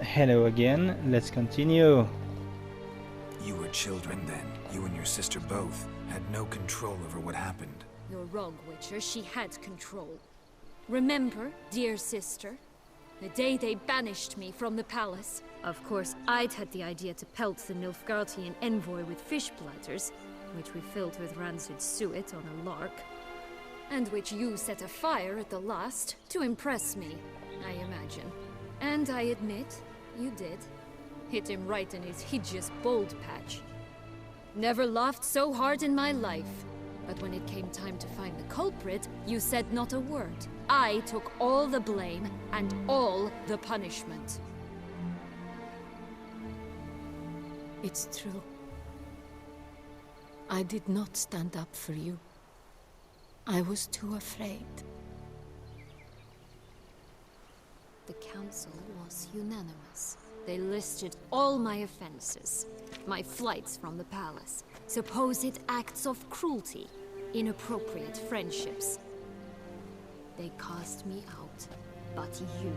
Hello again, let's continue. You were children then. You and your sister both had no control over what happened. You're wrong, Witcher. She had control. Remember, dear sister? The day they banished me from the palace. Of course, I'd had the idea to pelt the Nilfgaardian envoy with fish bladders, which we filled with rancid suet on a lark. And which you set afire at the last, to impress me, I imagine. And I admit, you did. Hit him right in his hideous bald patch. Never laughed so hard in my life. But when it came time to find the culprit, you said not a word. I took all the blame and all the punishment. It's true. I did not stand up for you. I was too afraid. The council was unanimous. They listed all my offenses. My flights from the palace, supposed acts of cruelty, inappropriate friendships. They cast me out, but you,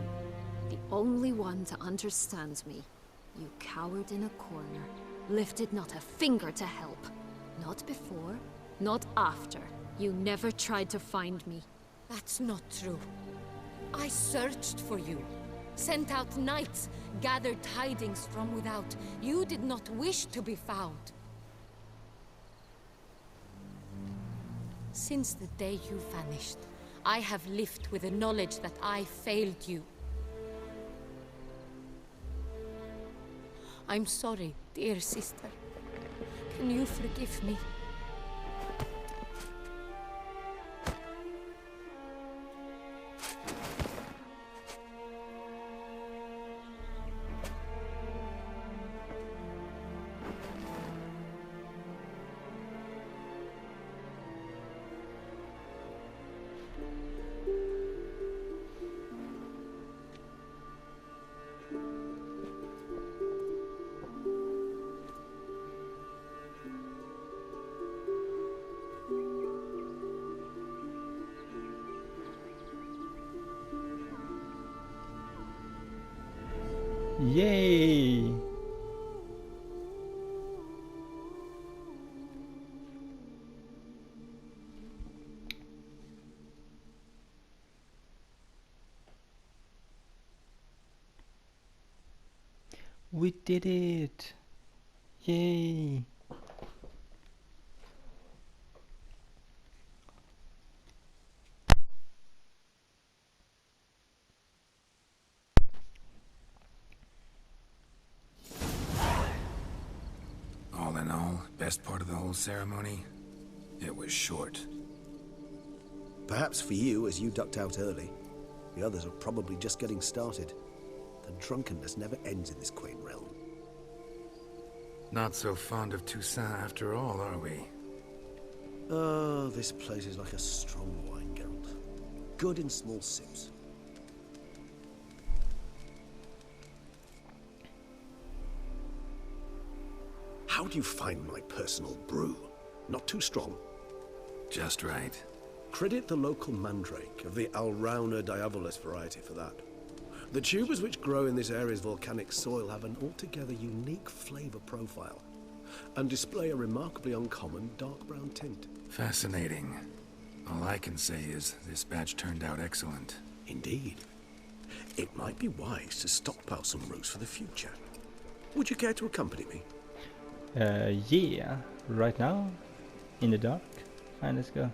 the only one to understand me, you cowered in a corner, lifted not a finger to help. Not before, not after. You never tried to find me. That's not true. I searched for you. Sent out knights, gathered tidings from without. You did not wish to be found. Since the day you vanished, I have lived with the knowledge that I failed you. I'm sorry, dear sister. Can you forgive me? Yay! We did it! Yay! All in all, best part of the whole ceremony? It was short. Perhaps for you, as you ducked out early. The others are probably just getting started. The drunkenness never ends in this quaint realm. Not so fond of Toussaint after all, are we? Oh, this place is like a strong wine, Geralt. Good in small sips. How do you find my personal brew? Not too strong. Just right. Credit the local mandrake of the Alrauna diabolus variety for that. The tubers which grow in this area's volcanic soil have an altogether unique flavor profile and display a remarkably uncommon dark brown tint. Fascinating. All I can say is this batch turned out excellent. Indeed. It might be wise to stockpile some roots for the future. Would you care to accompany me? Yeah. Right now? In the dark? Fine, let's go.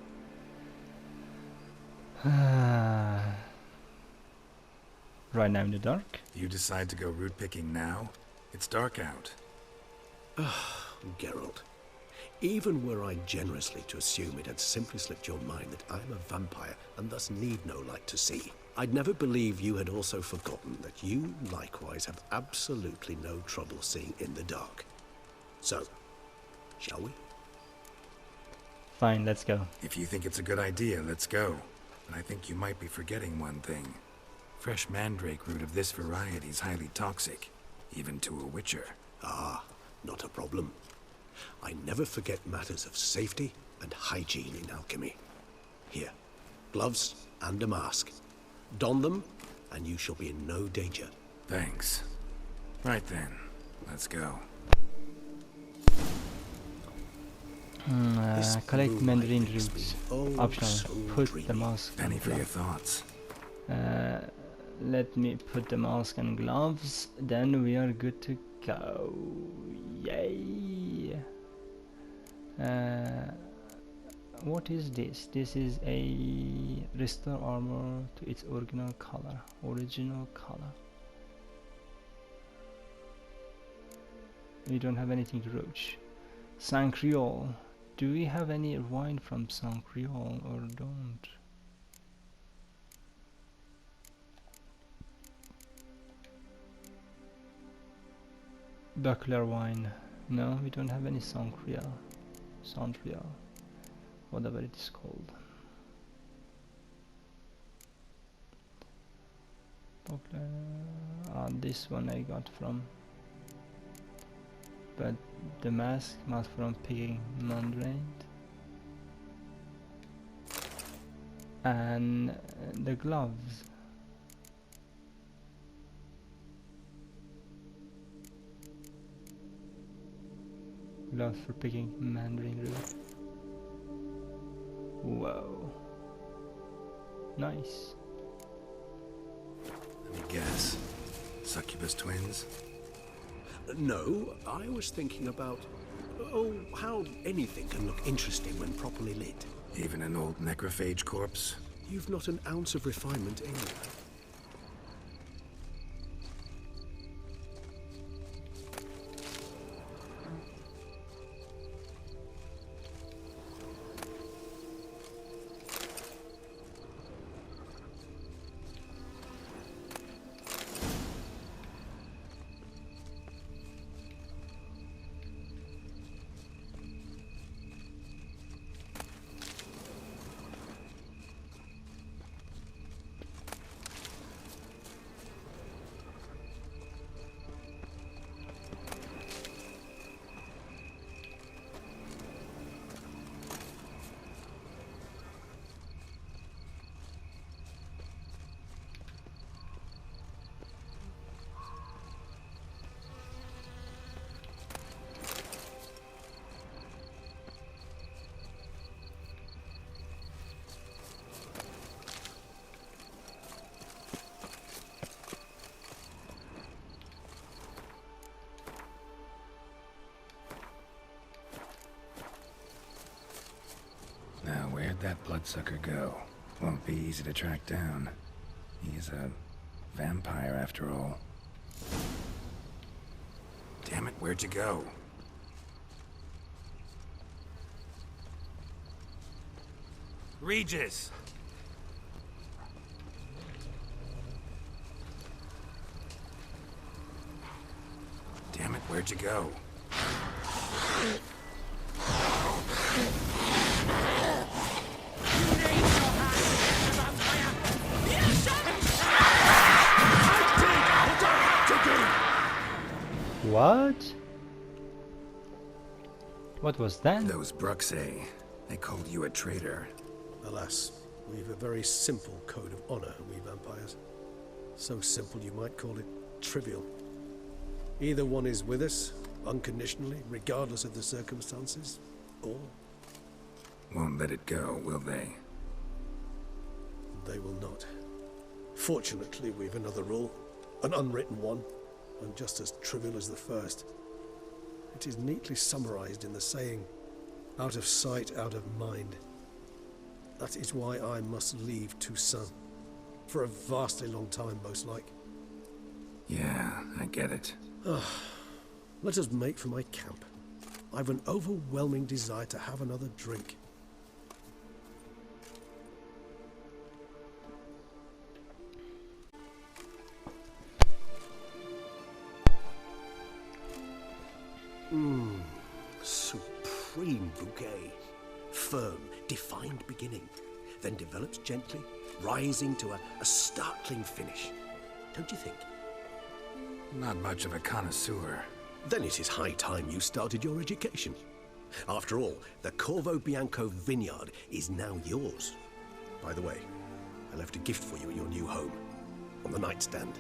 Right now in the dark? You decide to go root picking now? It's dark out. Geralt, even were I generously to assume it had simply slipped your mind that I am a vampire and thus need no light to see, I'd never believe you had also forgotten that you likewise have absolutely no trouble seeing in the dark. So, shall we? Fine, let's go. If you think it's a good idea, let's go. But I think you might be forgetting one thing. Fresh mandrake root of this variety is highly toxic, even to a witcher. Ah, not a problem. I never forget matters of safety and hygiene in alchemy. Here, gloves and a mask. Don them, and you shall be in no danger. Thanks. Right then, let's go. Collect moonlight Mandarin makes me roots. oh Optional. so Put dreamy. the mask Penny and for your gloves. thoughts. Let me put the mask and gloves. Then we are good to go. Yay! What is this? This is a restore armor to its original color. We don't have anything to roach. San Creole. Do we have any wine from San Creole or don't? Buckler wine. No, we don't have any San Creole. Whatever it is called. Buckler. This one I got from. But the mask not from picking Mandarin. And the gloves. Gloves for picking Mandarin root. Whoa. Nice. Let me guess. Succubus twins? No, I was thinking about, how anything can look interesting when properly lit. Even an old necrophage corpse? You've not an ounce of refinement in you. Now, where'd that bloodsucker go? Won't be easy to track down. He's a vampire after all. Damn it, where'd you go? Regis! Damn it, where'd you go? What? What was that? Those Bruxay, they called you a traitor. Alas, we've a very simple code of honor, we vampires. So simple you might call it trivial. Either one is with us, unconditionally, regardless of the circumstances, or Won't let it go, will they? they will not. Fortunately, we've another rule, an unwritten one, and just as trivial as the first. It is neatly summarized in the saying, out of sight, out of mind. That is why I must leave Toussaint. For a vastly long time, most like. Yeah, I get it. Let us make for my camp. I've an overwhelming desire to have another drink. Supreme bouquet. Firm, defined beginning, then develops gently, rising to a startling finish. Don't you think? Not much of a connoisseur. Then it is high time you started your education. After all, the Corvo Bianco vineyard is now yours. By the way, I left a gift for you at your new home, on the nightstand.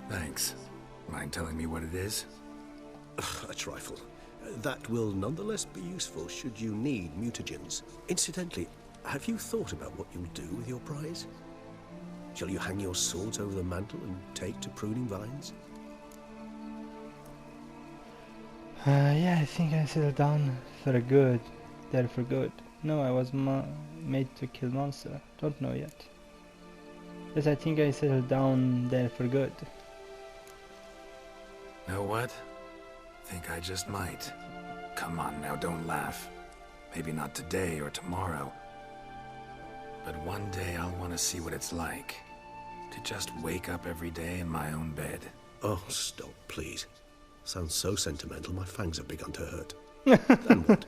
Thanks. Mind telling me what it is? A trifle. That will nonetheless be useful should you need mutagens. Incidentally, have you thought about what you'll do with your prize? Shall you hang your swords over the mantle and take to pruning vines? Yeah, I think I settled down for good. There for good. No, I was made to kill monster. Don't know yet. Yes, I think I settled down there for good. Know what? Think I just might. Come on now, don't laugh. Maybe not today or tomorrow. But one day I'll want to see what it's like. To just wake up every day in my own bed. Oh, stop, please. Sounds so sentimental, my fangs have begun to hurt. Then what?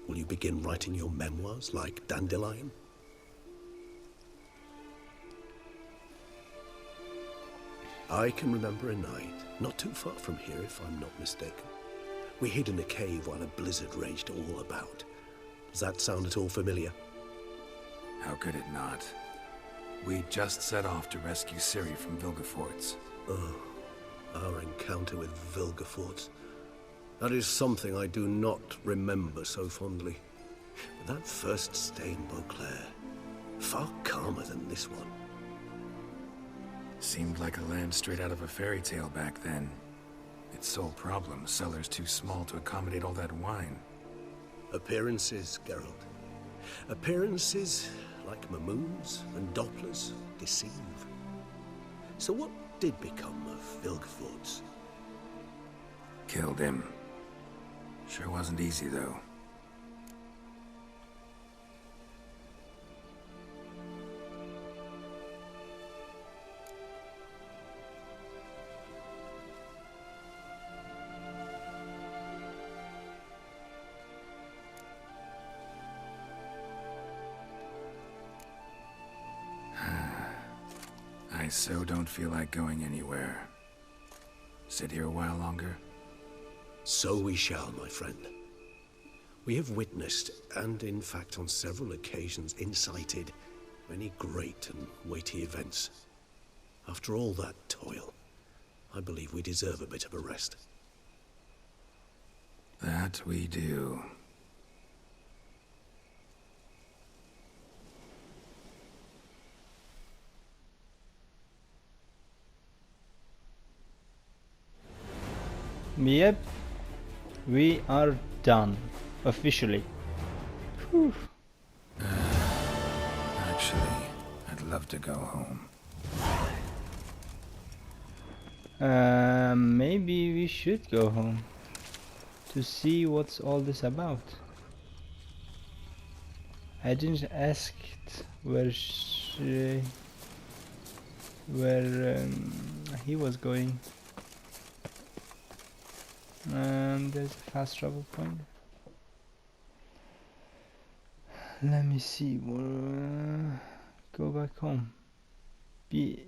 Will you begin writing your memoirs like Dandelion? I can remember a night, not too far from here if I'm not mistaken. We hid in a cave while a blizzard raged all about. Does that sound at all familiar? How could it not? We just set off to rescue Ciri from Vilgefortz. Oh, our encounter with Vilgefortz. That is something I do not remember so fondly. But that first stay in Beauclair, far calmer than this one. Seemed like a land straight out of a fairy tale back then. Its sole problem, cellars too small to accommodate all that wine. Appearances, Geralt. Appearances, like Mamoons and Dopplers, deceive. So what did become of Vilgefortz? Killed him. Sure wasn't easy, though. I so don't feel like going anywhere. Sit here a while longer? So we shall, my friend. We have witnessed, and in fact on several occasions incited, many great and weighty events. After all that toil, I believe we deserve a bit of a rest. That we do. Yep, we are done officially. Whew. Actually, I'd love to go home. Maybe we should go home to see what's all this about. I didn't ask where he was going. There's a fast travel point. Let me see. Go back home. Be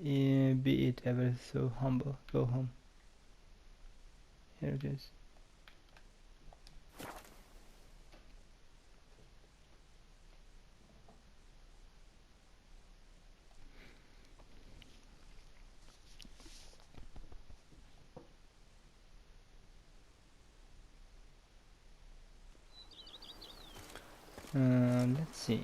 it ever so humble. Go home. Here it is. Let's see.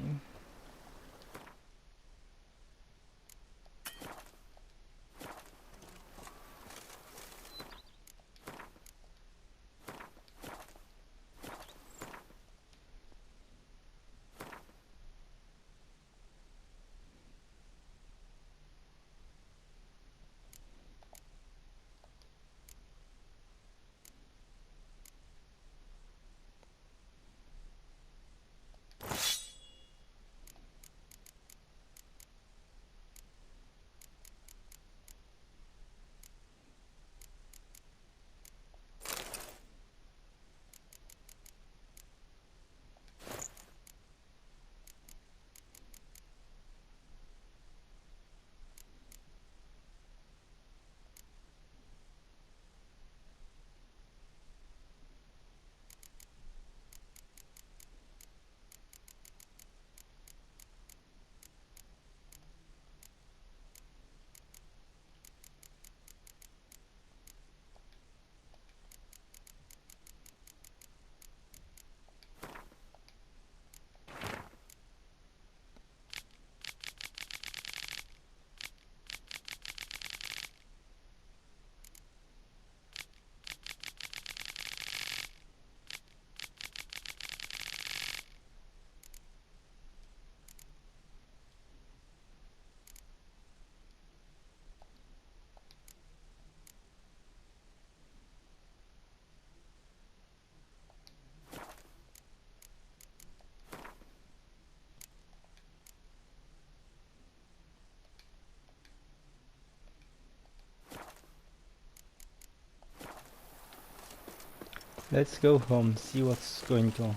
Let's go home, see what's going on.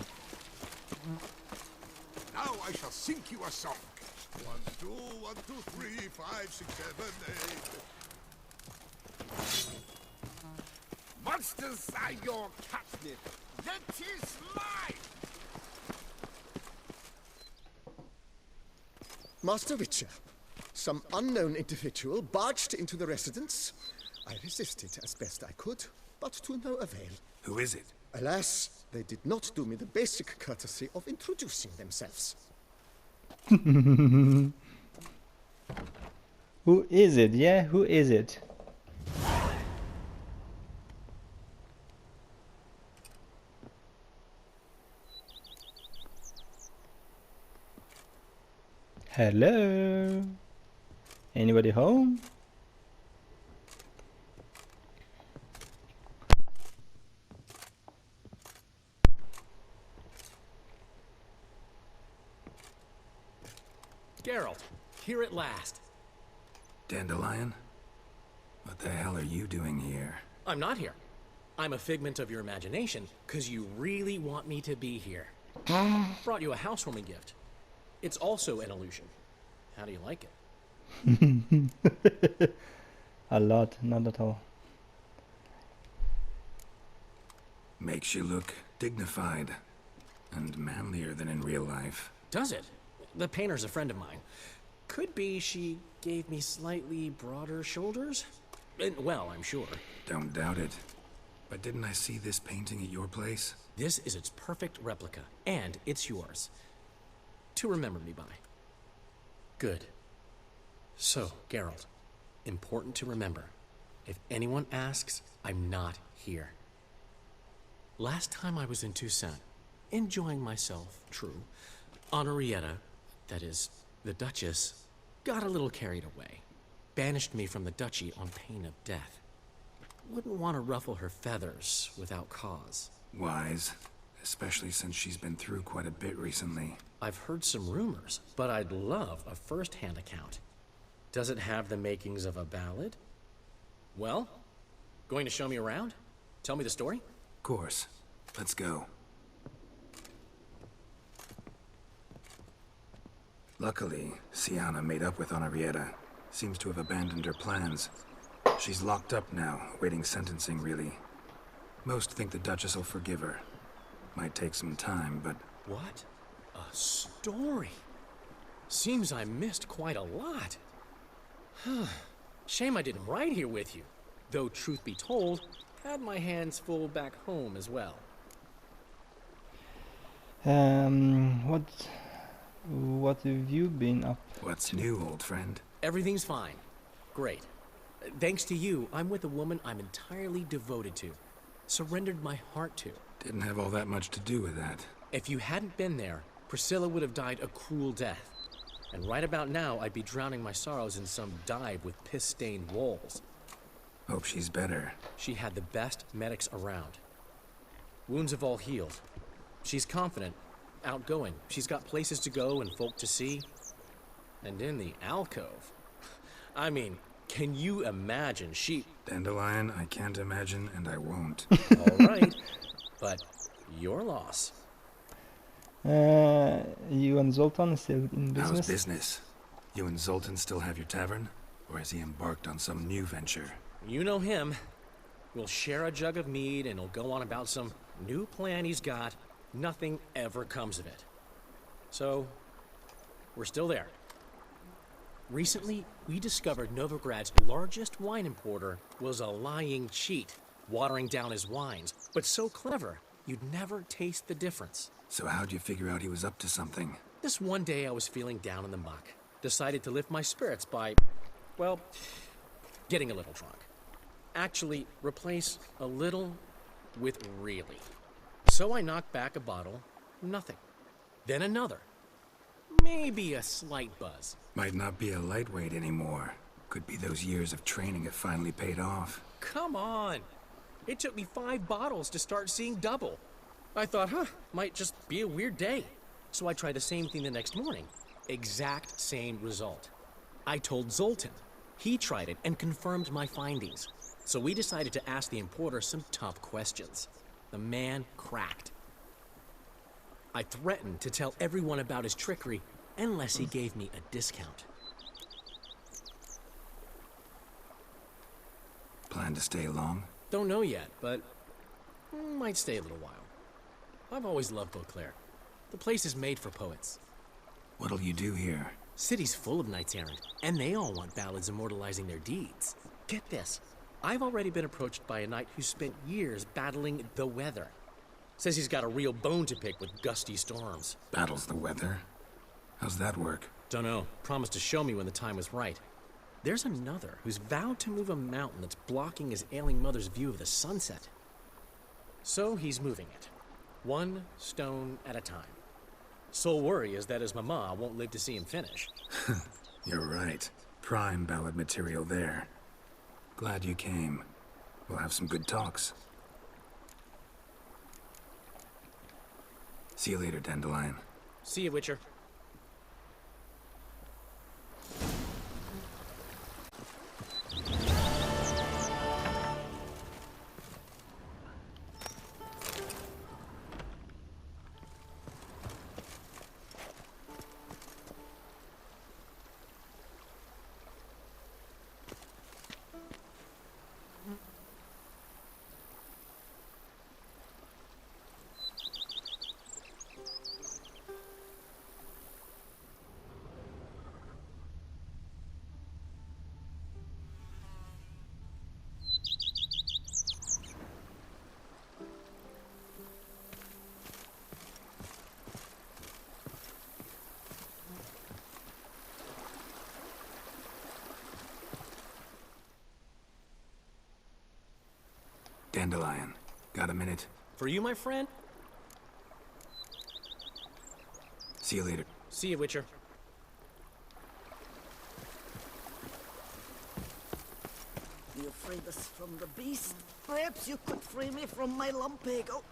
Now I shall sing you a song. 1, 2, 1, 2, 3, 5, 6, 7, 8. Monsters are your catnip. That is mine. Master Witcher, some unknown individual barged into the residence. I resisted as best I could, but to no avail. Who is it? Alas, they did not do me the basic courtesy of introducing themselves. Who is it? Yeah, who is it? Hello? Anybody home? Geralt, here at last. Dandelion? What the hell are you doing here? I'm not here. I'm a figment of your imagination, because you really want me to be here. Brought you a housewarming gift. It's also an illusion. How do you like it? A lot, not at all. Makes you look dignified and manlier than in real life. Does it? The painter's a friend of mine. Could be she gave me slightly broader shoulders? Well, I'm sure. Don't doubt it. But didn't I see this painting at your place? This is its perfect replica, and it's yours. To remember me by. Good. So, Geralt, important to remember. If anyone asks, I'm not here. Last time I was in Toussaint, enjoying myself, true, Henrietta, that is, the Duchess, got a little carried away. Banished me from the duchy on pain of death. Wouldn't want to ruffle her feathers without cause. Wise, especially since she's been through quite a bit recently. I've heard some rumors, but I'd love a first-hand account. Does it have the makings of a ballad? Well, going to show me around? Tell me the story? Of course. Let's go. Luckily, Sienna made up with Henrietta. Seems to have abandoned her plans. She's locked up now, awaiting sentencing, really. Most think the Duchess will forgive her. Might take some time, but... What? A story? Seems I missed quite a lot. Shame I didn't ride here with you. Though, truth be told, had my hands full back home as well. What have you been up? What's new, old friend? Everything's fine. Great. Thanks to you, I'm with a woman I'm entirely devoted to. Surrendered my heart to. Didn't have all that much to do with that. If you hadn't been there, Priscilla would have died a cruel death. And right about now, I'd be drowning my sorrows in some dive with piss-stained walls. Hope she's better. She had the best medics around. Wounds have all healed. She's confident, outgoing. She's got places to go and folk to see. And in the alcove. I mean, can you imagine she... Dandelion, I can't imagine, and I won't. All right, but your loss. You and Zoltan still in business? How's business? You and Zoltan still have your tavern? Or has he embarked on some new venture? You know him. We'll share a jug of mead and he'll go on about some new plan he's got. Nothing ever comes of it. So, we're still there. Recently, we discovered Novigrad's largest wine importer was a lying cheat, watering down his wines, but so clever, you'd never taste the difference. So how'd you figure out he was up to something? This one day I was feeling down in the muck. Decided to lift my spirits by, well, getting a little drunk. Actually, replace a little with really. So I knocked back a bottle, nothing. Then another. Maybe a slight buzz. Might not be a lightweight anymore. Could be those years of training have finally paid off. Come on! It took me 5 bottles to start seeing double. I thought, might just be a weird day. So I tried the same thing the next morning. Exact same result. I told Zoltan. He tried it and confirmed my findings. So we decided to ask the importer some tough questions. The man cracked. I threatened to tell everyone about his trickery unless he gave me a discount. Plan to stay long? Don't know yet, but might stay a little while. I've always loved Beauclair. The place is made for poets. What'll you do here? City's full of knights errant, and they all want ballads immortalizing their deeds. Get this. I've already been approached by a knight who spent years battling the weather. Says he's got a real bone to pick with gusty storms. Battles the weather? How's that work? Dunno. Promised to show me when the time was right. There's another who's vowed to move a mountain that's blocking his ailing mother's view of the sunset. So he's moving it. One stone at a time. Sole worry is that his mama won't live to see him finish. You're right. Prime ballad material there. Glad you came. We'll have some good talks. See you later, Dandelion. See you, Witcher. Dandelion, got a minute? For you, my friend? See you later. See you, Witcher. You freed us from the beast. Perhaps you could free me from my lumbago.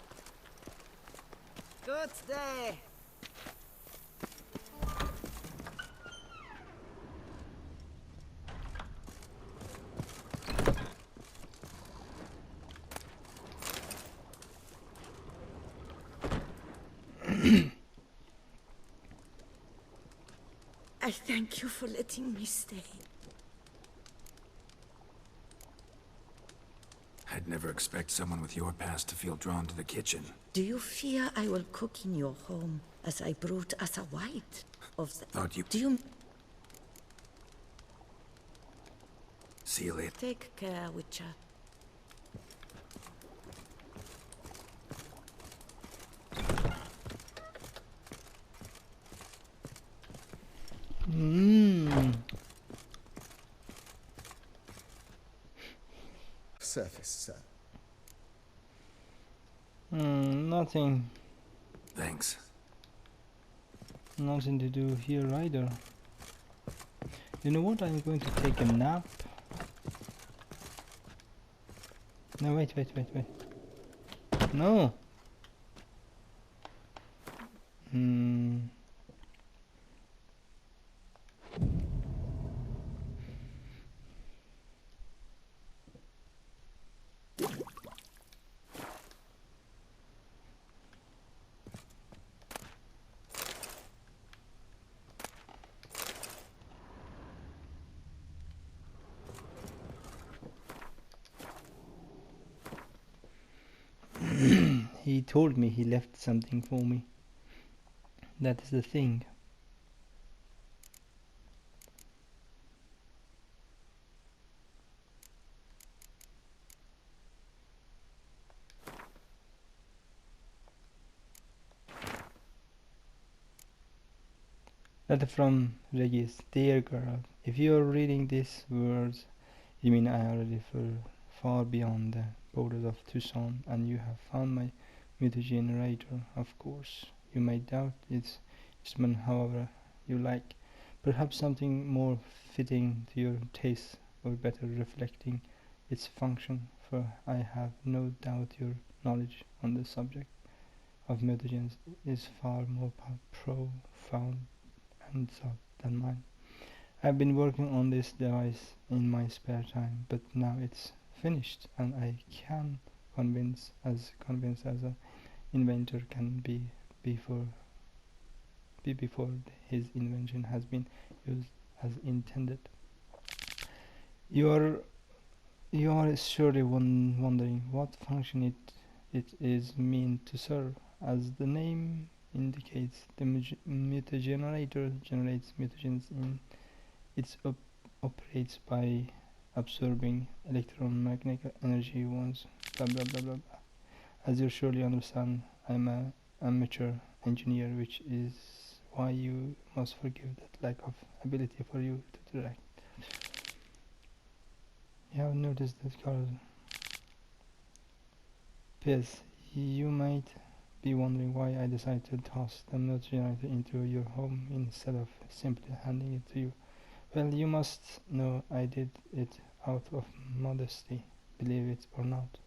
Good day. I thank you for letting me stay. I'd never expect someone with your past to feel drawn to the kitchen. Do you fear I will cook in your home as I brewed as a white of the... Thought you... Do you... See you later. Take care, Witcher. Surface, sir. Nothing. Thanks. Nothing to do here either. You know what? I'm going to take a nap. No, wait. No. He told me he left something for me. That is the thing. Letter from Regis. Dear girl, if you are reading these words, you mean I already far beyond the borders of Tucson, and you have found my mutagenerator. Of course, you may doubt its instrument, however you like. Perhaps something more fitting to your taste, or better reflecting its function, for I have no doubt your knowledge on the subject of mutagens is far more profound and thought than mine. I've been working on this device in my spare time, but now it's finished and I can convinced as an inventor can before before his invention has been used as intended. You are surely wondering what function it is meant to serve. As the name indicates, the mutagenerator generates mutagens in operates by absorbing electromagnetic energy once blah blah blah blah blah. As you surely understand, I'm an amateur engineer, which is why you must forgive that lack of ability for you to direct. You have noticed that Carl. P.S. You might be wondering why I decided to toss the motor generator into your home instead of simply handing it to you. Well, you must know I did it out of modesty, believe it or not.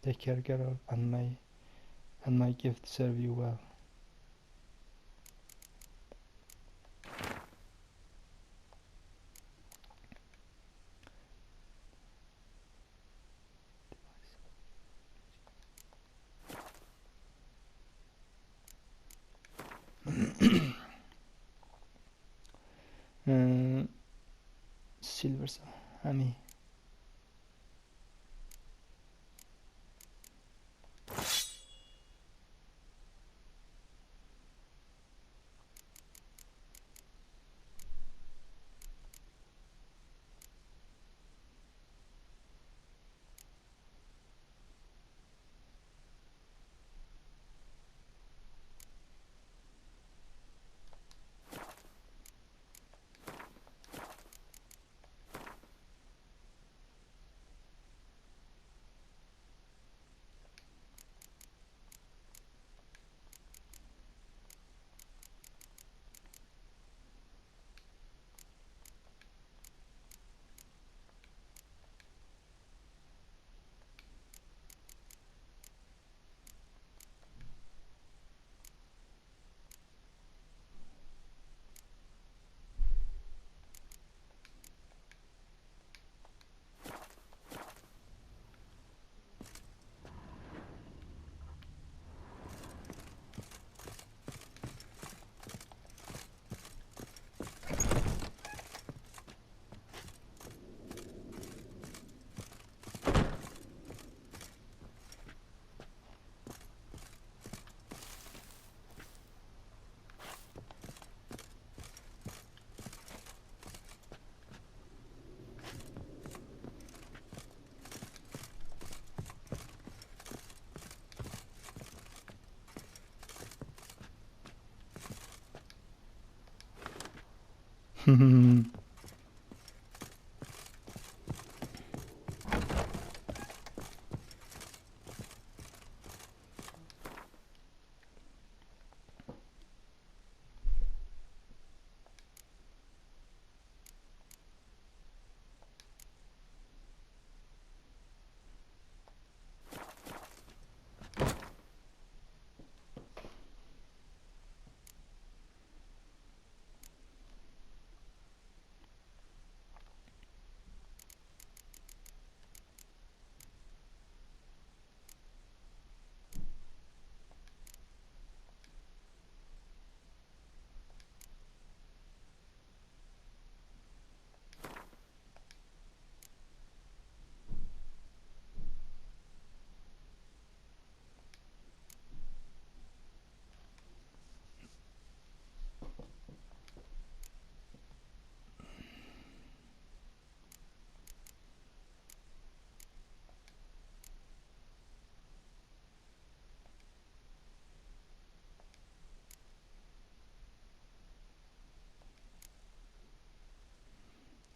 Take care, girl, and my gift serve you well. Silver Hammy.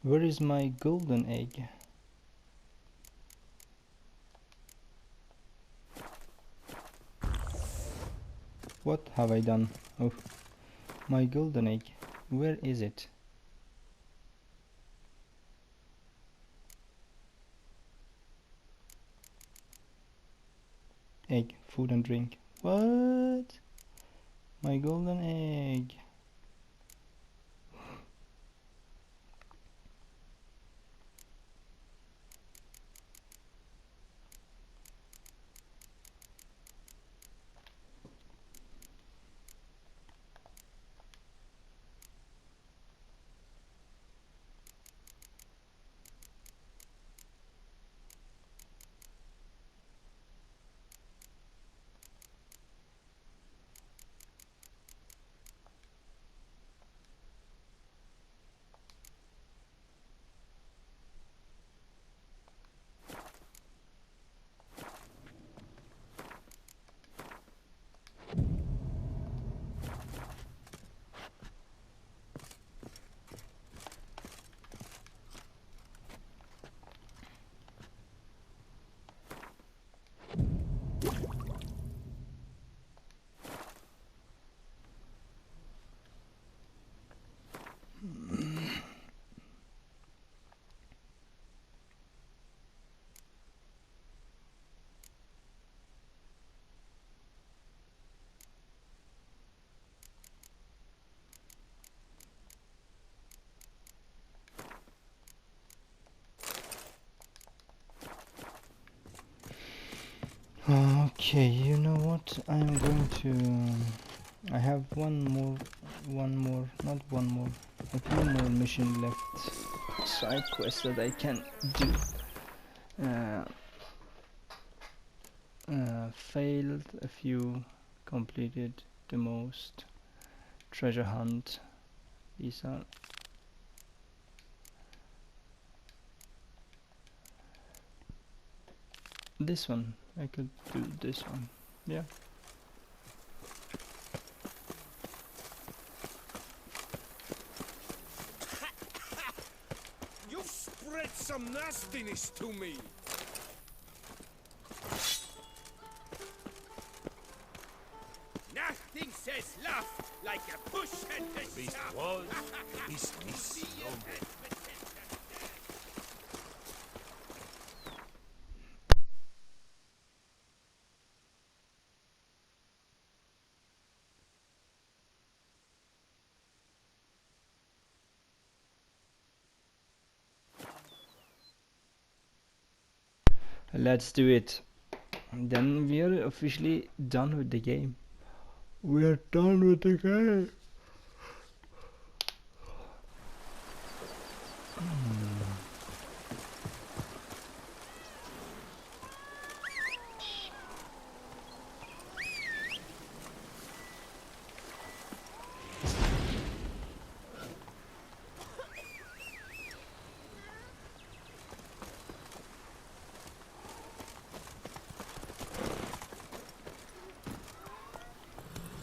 Where is my golden egg? What have I done? Oh, my golden egg. Where is it? Egg, food and drink. What? My golden egg. Okay, you know what? I'm going to. I have not one more, a few more mission left. Side quests that I can do. Failed a few, completed the most. Treasure hunt. These are. This one, I could do this one. Yeah. You've spread some nastiness to me. Nothing says love like a push and a Beast shove. was, beast is no more. Let's do it. Then we are officially done with the game. We are done with the game.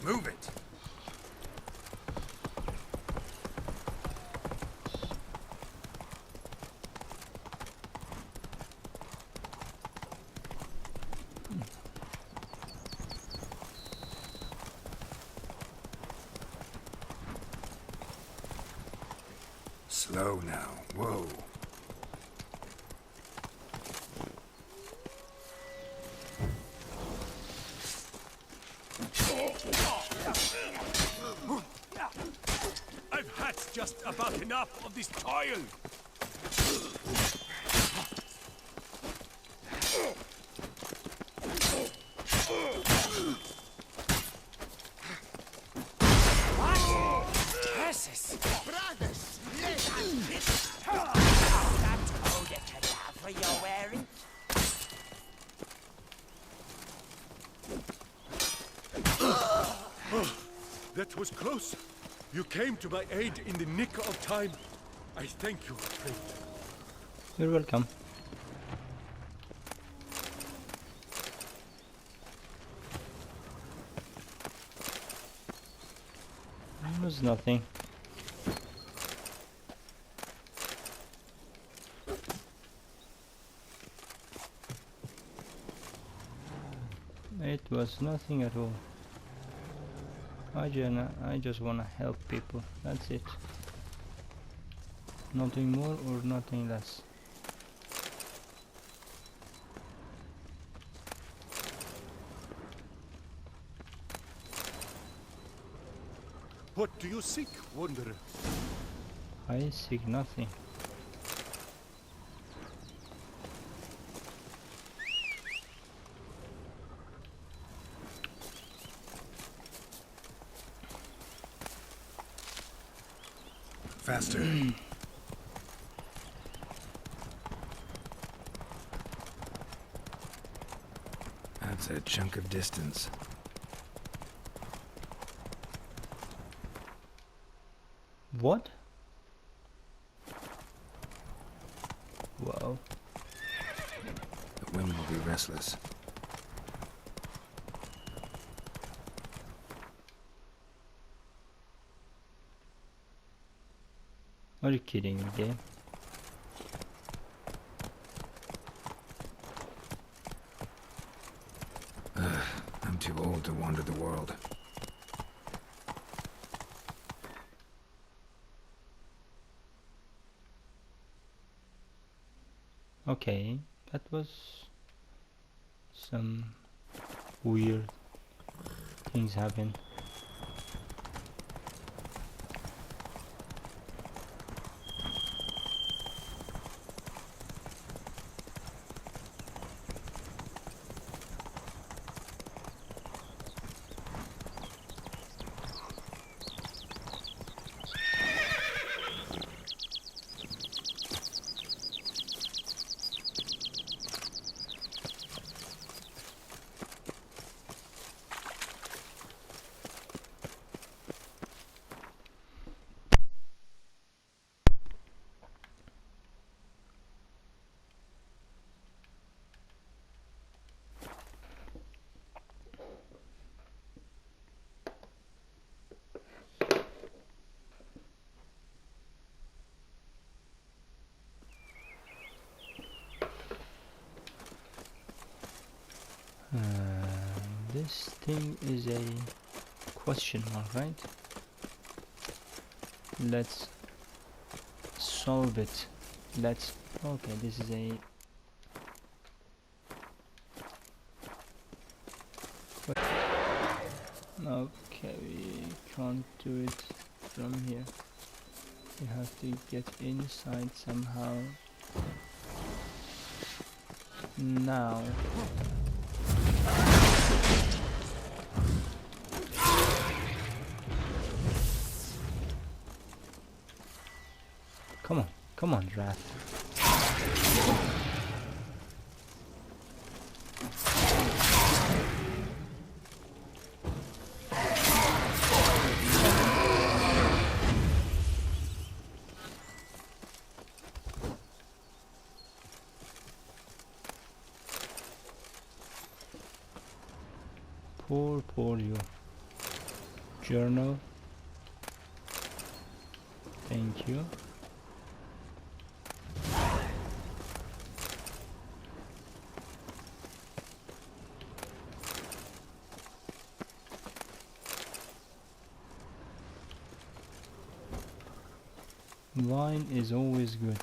Move it. Slow now. Whoa. I've had just about enough of this toil. Curses! Brothers, let us That toad cadaver you're wearing? That was close. You came to my aid in the nick of time. I thank you, friend. You're welcome. It was nothing. It was nothing at all. I just wanna help people. That's it. Nothing more or nothing less. What do you seek, wanderer? I seek nothing. Faster. That's a chunk of distance. What? Wow. The women will be restless. Are you kidding me, game? too old to wander the world. Okay, that was some weird things happen. This thing is a question mark, right? Let's solve it. Let's... okay, this is a... okay, we can't do it from here. We have to get inside somehow. Now. Come on, Wrath. Poor you. Journal. Thank you. Wine is always good.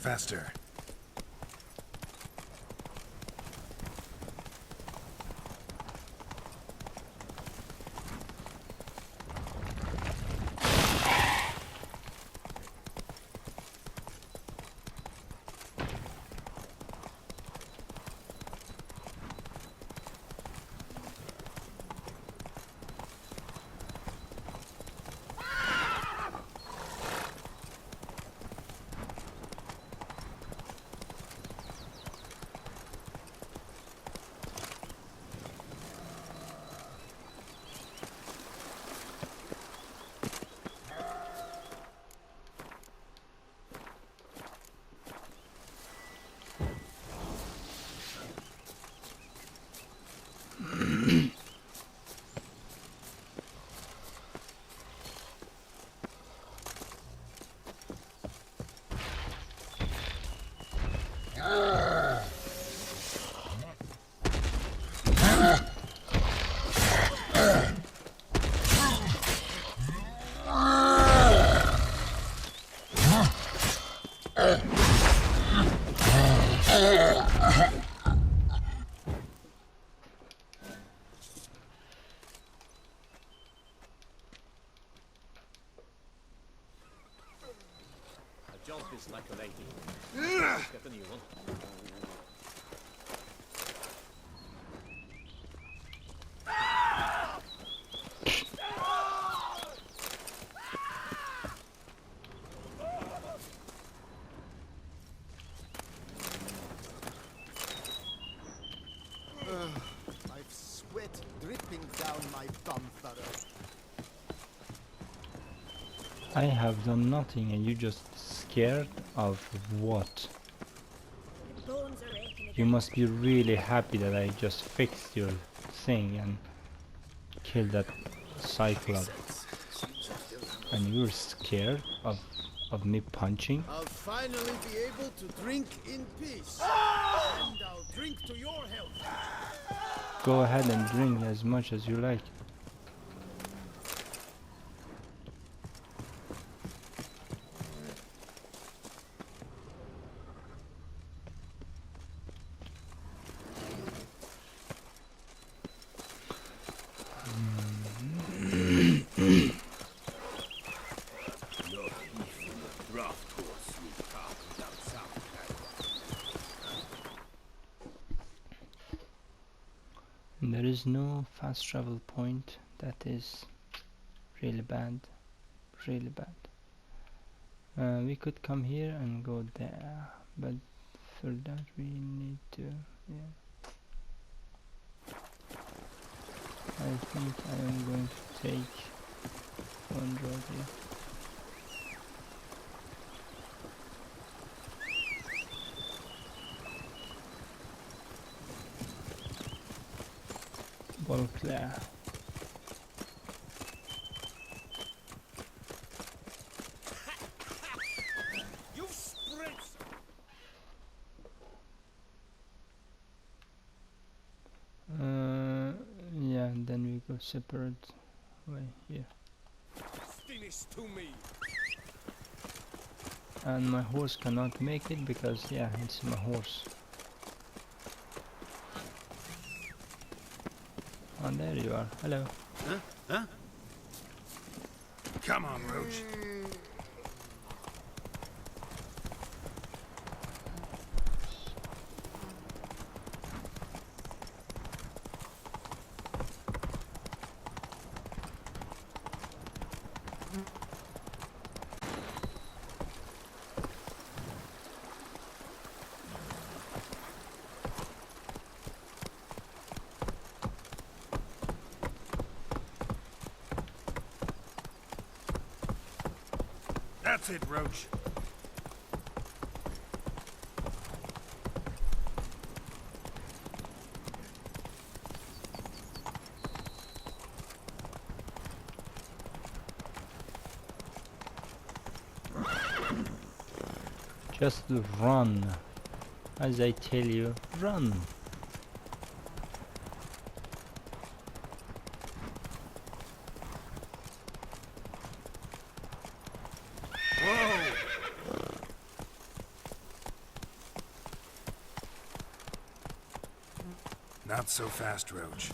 Faster. A job is like a lady. Let's get the new one. I've sweat dripping down my bum furrow. I have done nothing and you just scared of what? Bones are aching You again. must be really happy that I just fixed your thing and killed that Cyclops. And you're scared of me punching? I'll finally be able to drink in peace. And I'll drink to your health. Go ahead and drink as much as you like. There is no fast travel point. That is really bad. Really bad. We could come here and go there, but for that we need to, yeah. I think I am going to take one road here. Clear. You've spread Yeah, and then we go separate way here. finish to me. And my horse cannot make it because, yeah, it's my horse. Oh, there you are. Hello. Huh? Come on, Roach. That's it, Roach. Just run. As I tell you, run. Not so fast, Roach.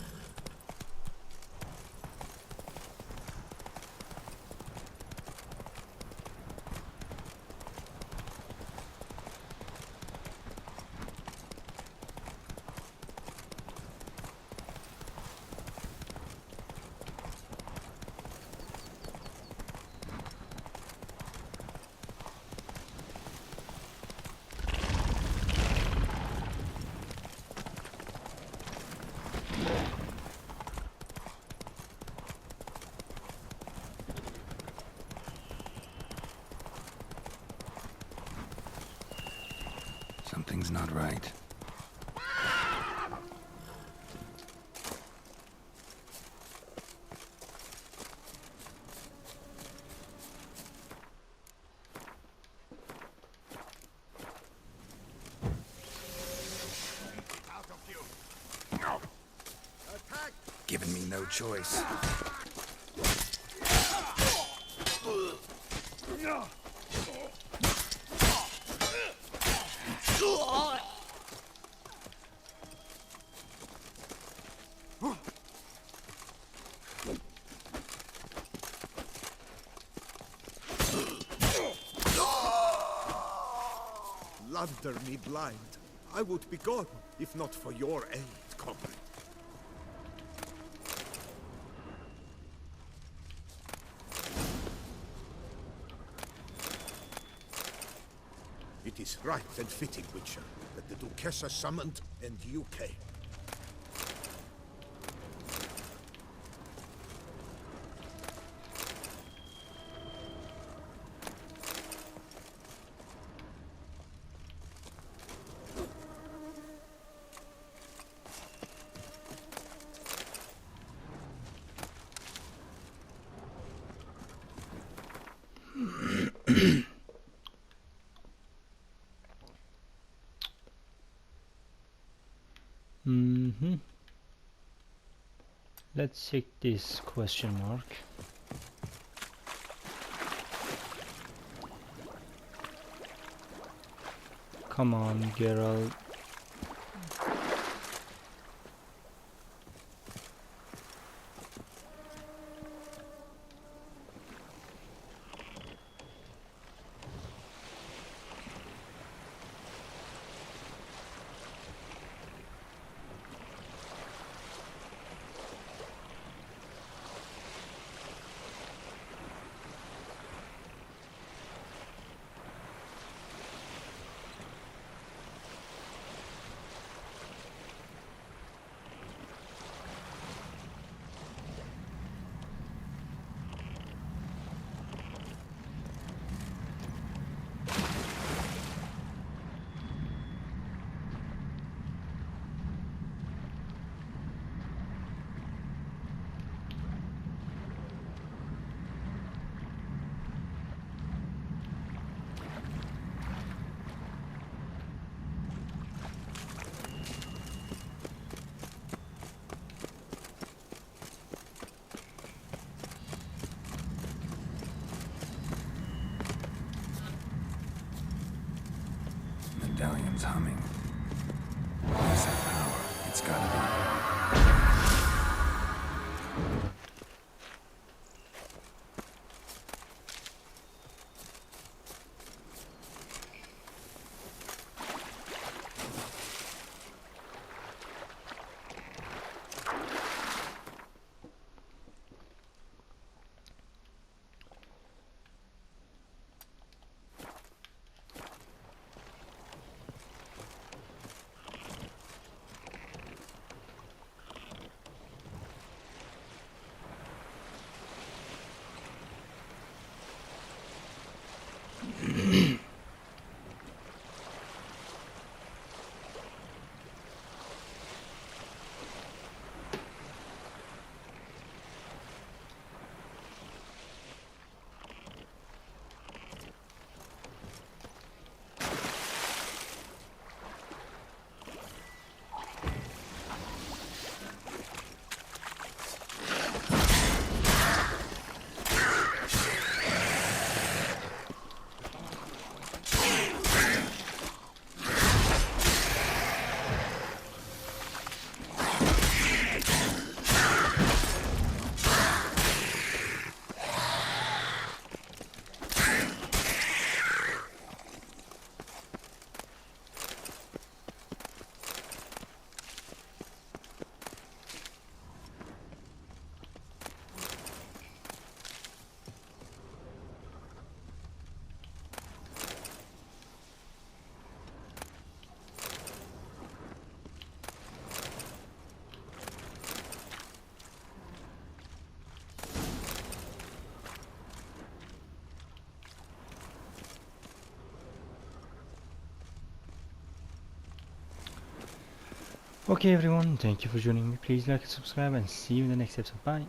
Something's not right. Out of you. Attack! Giving me no choice. Lander me blind. I would be gone, if not for your aid, comrade. It is right and fitting, Witcher, that the Duchessa summoned and you came. Let's check this question mark. Come on, Geralt. Medallion's humming. Where's that power? It's gotta be. Okay everyone, thank you for joining me. Please like and subscribe and see you in the next episode. Bye.